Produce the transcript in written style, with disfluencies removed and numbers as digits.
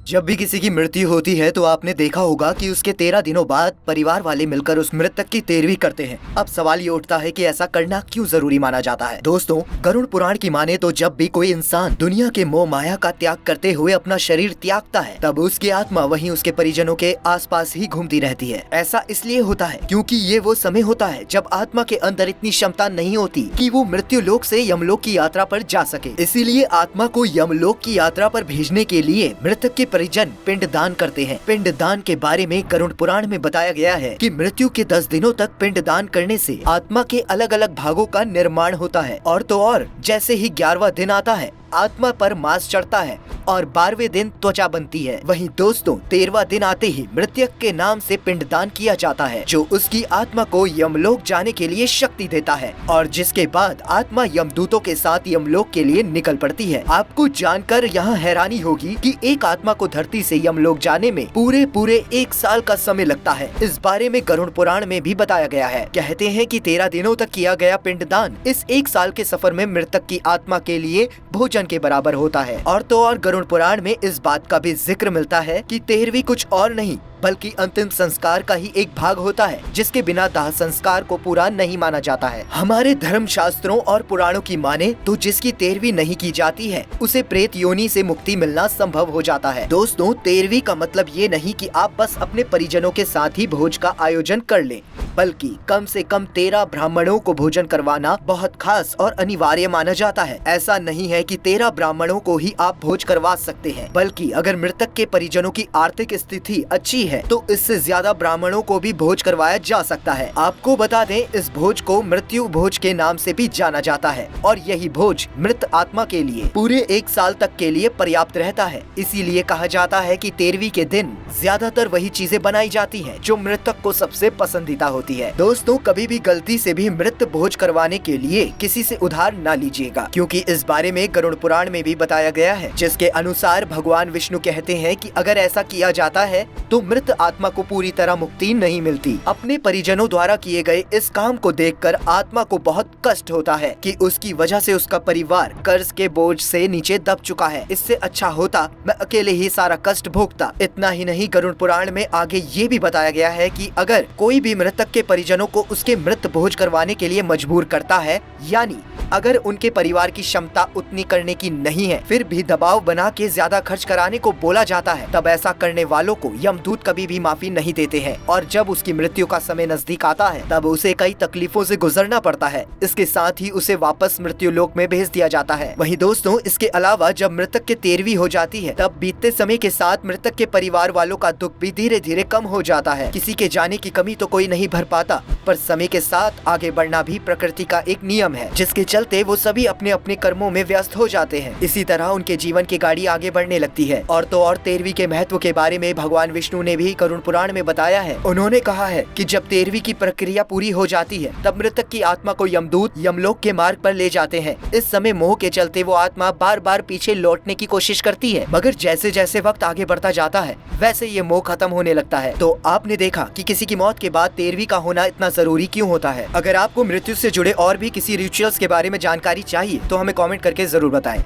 जब भी किसी की मृत्यु होती है तो आपने देखा होगा कि उसके 13 दिनों बाद परिवार वाले मिलकर उस मृतक की तेरहवीं करते हैं। अब सवाल ये उठता है कि ऐसा करना क्यों जरूरी माना जाता है। दोस्तों, गरुड़ पुराण की माने तो जब भी कोई इंसान दुनिया के मोह माया का त्याग करते हुए अपना शरीर त्यागता है, तब उसकी आत्मा वहीं उसके परिजनों के आसपास ही घूमती रहती है। ऐसा इसलिए होता है क्योंकि ये वो समय होता है जब आत्मा के अंदर इतनी क्षमता नहीं होती कि वो मृत्यु लोक से यमलोक की यात्रा पर जा सके। इसीलिए आत्मा को यमलोक की यात्रा पर भेजने के लिए मृतक के परिजन पिंडदान करते हैं। पिंडदान के बारे में गरुड़ पुराण में बताया गया है कि मृत्यु के 10 दिनों तक पिंडदान करने से आत्मा के अलग अलग भागों का निर्माण होता है। और तो और जैसे ही 11वां दिन आता है, आत्मा पर मांस चढ़ता है और 12वें दिन त्वचा बनती है। वहीं दोस्तों, 13वां दिन आते ही मृतक के नाम से पिंडदान किया जाता है, जो उसकी आत्मा को यमलोक जाने के लिए शक्ति देता है और जिसके बाद आत्मा यमदूतों के साथ यमलोक के लिए निकल पड़ती है। आपको जानकर यहाँ हैरानी होगी कि एक आत्मा को धरती से यमलोक जाने में पूरे 1 साल का समय लगता है। इस बारे में गरुड़ पुराण में भी बताया गया है। कहते हैं कि 13 दिनों तक किया गया पिंडदान इस 1 साल के सफर में मृतक की आत्मा के लिए भोजन के बराबर होता है। और तो और गरुड़ पुराण में इस बात का भी जिक्र मिलता है कि 13वीं कुछ और नहीं बल्कि अंतिम संस्कार का ही एक भाग होता है, जिसके बिना दाह संस्कार को पूरा नहीं माना जाता है। हमारे धर्म शास्त्रों और पुराणों की माने तो जिसकी 13वीं नहीं की जाती है, उसे प्रेत योनि से मुक्ति मिलना संभव हो जाता है। दोस्तों, 13वीं का मतलब ये नहीं कि आप बस अपने परिजनों के साथ ही भोज का आयोजन कर लें, बल्कि कम से कम 13 ब्राह्मणों को भोजन करवाना बहुत खास और अनिवार्य माना जाता है। ऐसा नहीं है कि 13 ब्राह्मणों को ही आप भोज करवा सकते हैं, बल्कि अगर मृतक के परिजनों की आर्थिक स्थिति अच्छी है तो इससे ज्यादा ब्राह्मणों को भी भोज करवाया जा सकता है। आपको बता दें, इस भोज को मृत्यु भोज के नाम से भी जाना जाता है और यही भोज मृत आत्मा के लिए पूरे 1 साल तक के लिए पर्याप्त रहता है। इसीलिए कहा जाता है कि 13वीं के दिन ज्यादातर वही चीजें बनाई जाती हैं जो मृतक को सबसे पसंदीदा होती है। दोस्तों, कभी भी गलती से भी मृत भोज करवाने के लिए किसी से उधार न लीजिएगा, क्योंकि इस बारे में गरुड़ पुराण में भी बताया गया है, जिसके अनुसार भगवान विष्णु कहते हैं कि अगर ऐसा किया जाता है तो मृत आत्मा को पूरी तरह मुक्ति नहीं मिलती। अपने परिजनों द्वारा किए गए इस काम को देखकर आत्मा को बहुत कष्ट होता है कि उसकी वजह से उसका परिवार कर्ज के बोझ से नीचे दब चुका है। इससे अच्छा होता मैं अकेले ही सारा कष्ट भोगता। इतना ही नहीं, गरुड़ पुराण में आगे ये भी बताया गया है कि अगर कोई भी मृतक के परिजनों को उसके मृत भोज करवाने के लिए मजबूर करता है, यानी अगर उनके परिवार की क्षमता उतनी करने की नहीं है, फिर भी दबाव बना के ज्यादा खर्च कराने को बोला जाता है, तब ऐसा करने वालों को यमदूत कभी भी माफी नहीं देते हैं और जब उसकी मृत्यु का समय नजदीक आता है, तब उसे कई तकलीफों से गुजरना पड़ता है। इसके साथ ही उसे वापस मृत्यु लोक में भेज दिया जाता है। वहीं दोस्तों, इसके अलावा जब मृतक के 13वीं हो जाती है, तब बीतते समय के साथ मृतक के परिवार वालों का दुख भी धीरे धीरे कम हो जाता है। किसी के जाने की कमी तो कोई नहीं भर पाता, पर समय के साथ आगे बढ़ना भी प्रकृति का एक नियम है, जिसके चलते वो सभी अपने अपने कर्मों में व्यस्त हो जाते हैं। इसी तरह उनके जीवन की गाड़ी आगे बढ़ने लगती है। और तो और 13वीं के महत्व के बारे में भगवान विष्णु ने भी गरुड़ पुराण में बताया है। उन्होंने कहा है कि जब 13वीं की प्रक्रिया पूरी हो जाती है, तब मृतक की आत्मा को यमदूत यमलोक के मार्ग पर ले जाते हैं। इस समय मोह के चलते वो आत्मा बार बार पीछे लौटने की कोशिश करती है, मगर जैसे जैसे वक्त आगे बढ़ता जाता है, वैसे ये मोह खत्म होने लगता है। तो आपने देखा कि किसी की मौत के बाद 13वीं का होना इतना जरूरी क्यों होता है। अगर आपको मृत्यु से जुड़े और भी किसी रिचुअल्स के बारे में जानकारी चाहिए तो हमें कमेंट करके जरूर बताएं।